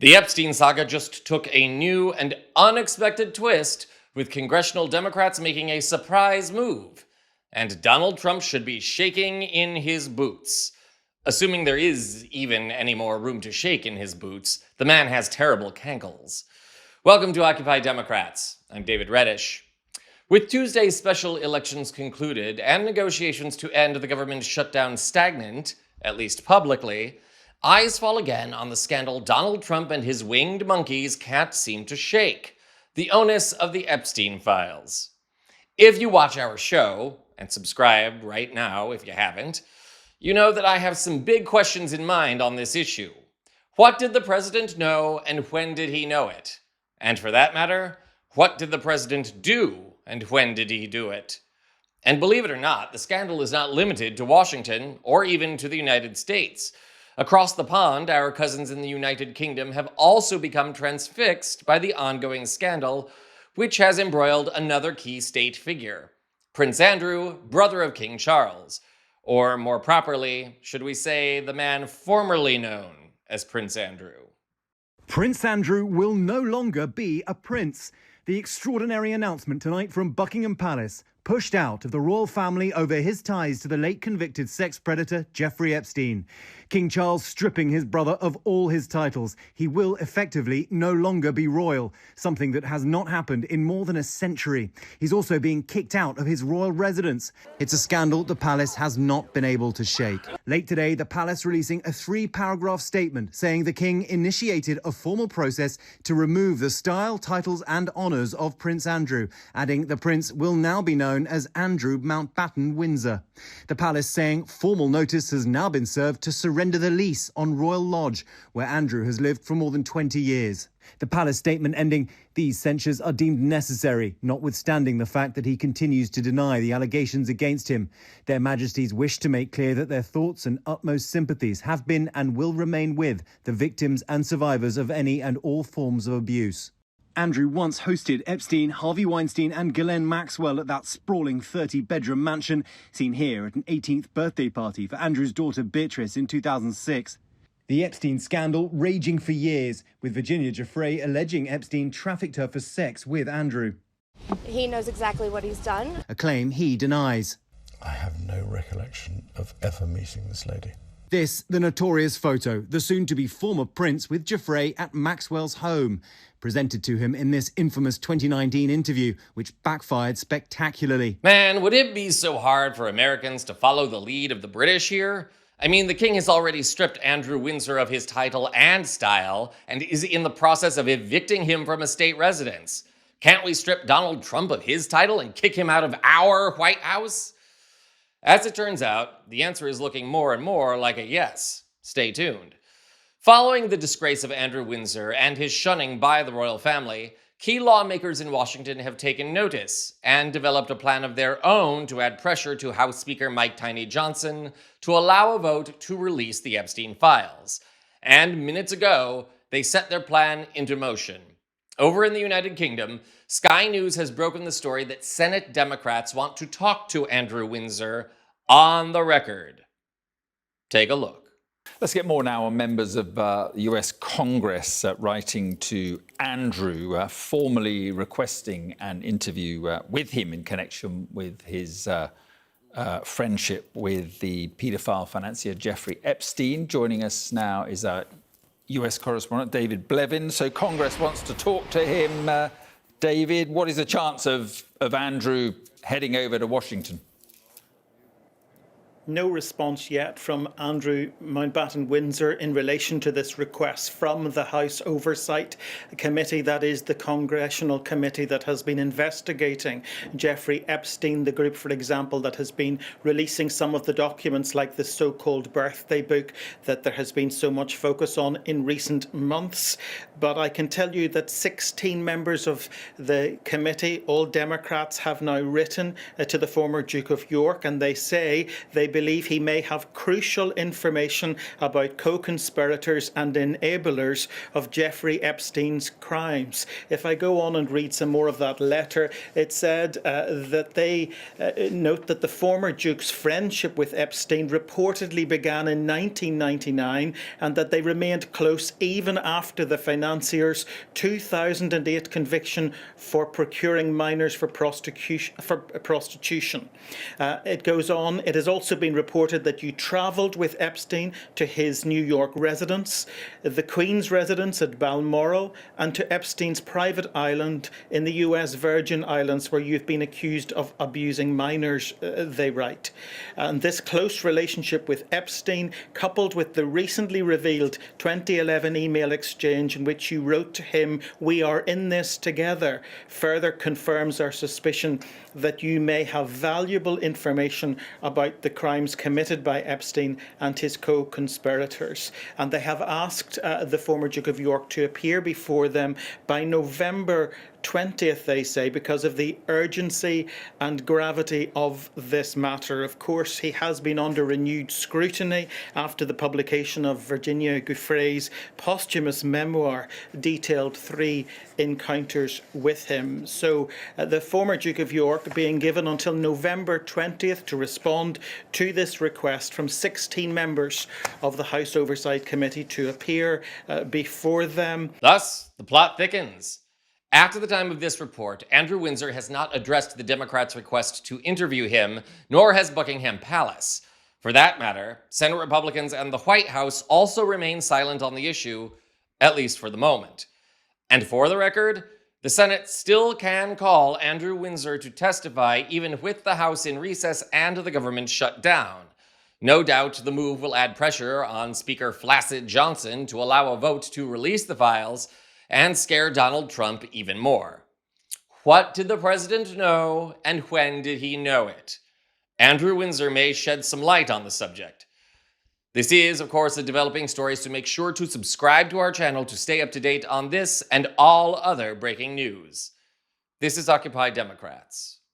The Epstein saga just took a new and unexpected twist, with congressional Democrats making a surprise move. And Donald Trump should be shaking in his boots. Assuming there is even any more room to shake in his boots, the man has terrible cankles. Welcome to Occupy Democrats. I'm David Reddish. With Tuesday's special elections concluded and negotiations to end the government shutdown stagnant, at least publicly, eyes fall again on the scandal Donald Trump and his winged monkeys can't seem to shake: the onus of the Epstein files. If you watch our show, and subscribe right now if you haven't, you know that I have some big questions in mind on this issue. What did the president know, and when did he know it? And for that matter, what did the president do, and when did he do it? And believe it or not, the scandal is not limited to Washington or even to the United States. Across the pond, our cousins in the United Kingdom have also become transfixed by the ongoing scandal, which has embroiled another key state figure, Prince Andrew, brother of King Charles. Or more properly, should we say, the man formerly known as Prince Andrew. Prince Andrew will no longer be a prince. The extraordinary announcement tonight from Buckingham Palace, pushed out of the royal family over his ties to the late convicted sex predator Jeffrey Epstein. King Charles stripping his brother of all his titles. He will effectively no longer be royal, something that has not happened in more than a century. He's also being kicked out of his royal residence. It's a scandal the palace has not been able to shake. Late today, the palace releasing a 3-paragraph statement saying the king initiated a formal process to remove the style, titles and honours of Prince Andrew, adding the prince will now be known as Andrew Mountbatten Windsor. The palace saying formal notice has now been served to surrender the lease on Royal Lodge, where Andrew has lived for more than 20 years. The palace statement ending, these censures are deemed necessary, notwithstanding the fact that he continues to deny the allegations against him. Their Majesties wish to make clear that their thoughts and utmost sympathies have been and will remain with the victims and survivors of any and all forms of abuse. Andrew once hosted Epstein, Harvey Weinstein and Ghislaine Maxwell at that sprawling 30-bedroom mansion, seen here at an 18th birthday party for Andrew's daughter Beatrice in 2006. The Epstein scandal raging for years, with Virginia Giuffre alleging Epstein trafficked her for sex with Andrew. He knows exactly what he's done. A claim he denies. I have no recollection of ever meeting this lady. This, the notorious photo, the soon-to-be former prince with Giuffre at Maxwell's home, presented to him in this infamous 2019 interview, which backfired spectacularly. Man, would it be so hard for Americans to follow the lead of the British here? I mean, the king has already stripped Andrew Windsor of his title and style, and is in the process of evicting him from a state residence. Can't we strip Donald Trump of his title and kick him out of our White House? As it turns out, the answer is looking more and more like a yes. Stay tuned. Following the disgrace of Andrew Windsor and his shunning by the royal family, key lawmakers in Washington have taken notice and developed a plan of their own to add pressure to House Speaker Mike Tiny Johnson to allow a vote to release the Epstein files. And minutes ago, they set their plan into motion. Over in the United Kingdom, Sky News has broken the story that Senate Democrats want to talk to Andrew Windsor on the record. Take a look. Let's get more now on members of the US Congress writing to Andrew, formally requesting an interview with him in connection with his friendship with the paedophile financier Jeffrey Epstein. Joining us now is our US correspondent David Blevins. So Congress wants to talk to him. David, what is the chance of Andrew heading over to Washington? No response yet from Andrew Mountbatten Windsor in relation to this request from the House Oversight Committee, that is the Congressional Committee that has been investigating Jeffrey Epstein, the group, for example, that has been releasing some of the documents like the so-called birthday book that there has been so much focus on in recent months. But I can tell you that 16 members of the committee, all Democrats, have now written to the former Duke of York, and they say they believe he may have crucial information about co-conspirators and enablers of Jeffrey Epstein's crimes. If I go on and read some more of that letter, it said that they note that the former Duke's friendship with Epstein reportedly began in 1999 and that they remained close even after the financier's 2008 conviction for procuring minors for prostitution. It goes on, it has also been reported that you travelled with Epstein to his New York residence, the Queen's residence at Balmoral, and to Epstein's private island in the US Virgin Islands, where you've been accused of abusing minors, they write. And this close relationship with Epstein, coupled with the recently revealed 2011 email exchange in which you wrote to him, "We are in this together," further confirms our suspicion that you may have valuable information about the crimes committed by Epstein and his co-conspirators. And they have asked the former Duke of York to appear before them by November 20th, they say, because of the urgency and gravity of this matter. Of course, he has been under renewed scrutiny after the publication of Virginia Giuffre's posthumous memoir detailed 3 encounters with him. So the former Duke of York being given until November 20th to respond to this request from 16 members of the House Oversight Committee to appear before them. Thus, the plot thickens. After the time of this report, Andrew Windsor has not addressed the Democrats' request to interview him, nor has Buckingham Palace. For that matter, Senate Republicans and the White House also remain silent on the issue, at least for the moment. And for the record, the Senate still can call Andrew Windsor to testify even with the House in recess and the government shut down. No doubt the move will add pressure on Speaker Flaccid Johnson to allow a vote to release the files and scare Donald Trump even more. What did the president know, and when did he know it? Andrew Windsor may shed some light on the subject. This is, of course, a developing story, so make sure to subscribe to our channel to stay up to date on this and all other breaking news. This is Occupy Democrats.